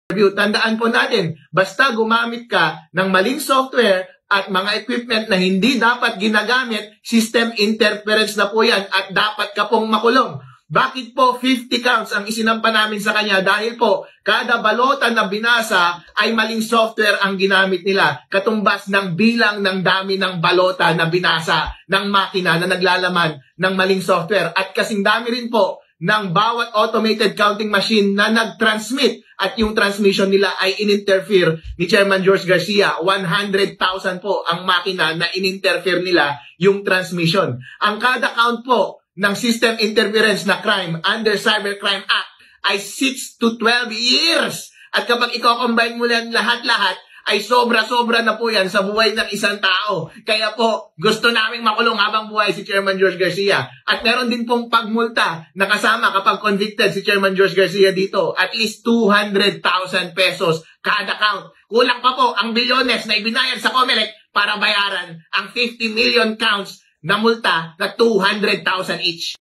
review. Tandaan po natin, basta gumamit ka ng maling software at mga equipment na hindi dapat ginagamit, system interference na po yan at dapat ka pong makulong. Bakit po 50 counts ang isinampa namin sa kanya? Dahil po, kada balota na binasa ay maling software ang ginamit nila. Katumbas ng bilang ng dami ng balota na binasa ng makina na naglalaman ng maling software. At kasing dami rin po ng bawat automated counting machine na nag-transmit at yung transmission nila ay in-interfere ni Chairman George Garcia. 100,000 po ang makina na in-interfere nila yung transmission. Ang kada count po ng system interference na crime under Cybercrime Act ay 6 to 12 years. At kapag i-combine mo lang lahat-lahat, ay sobra-sobra na po yan sa buhay ng isang tao. Kaya po, gusto naming makulong habang buhay si Chairman George Garcia. At meron din pong pagmulta na kasama kapag convicted si Chairman George Garcia dito. At least 200,000 pesos kada count. Kulang pa po ang bilyones na ibinayad sa COMELEC para bayaran ang 50 million counts na multa na 200,000 each.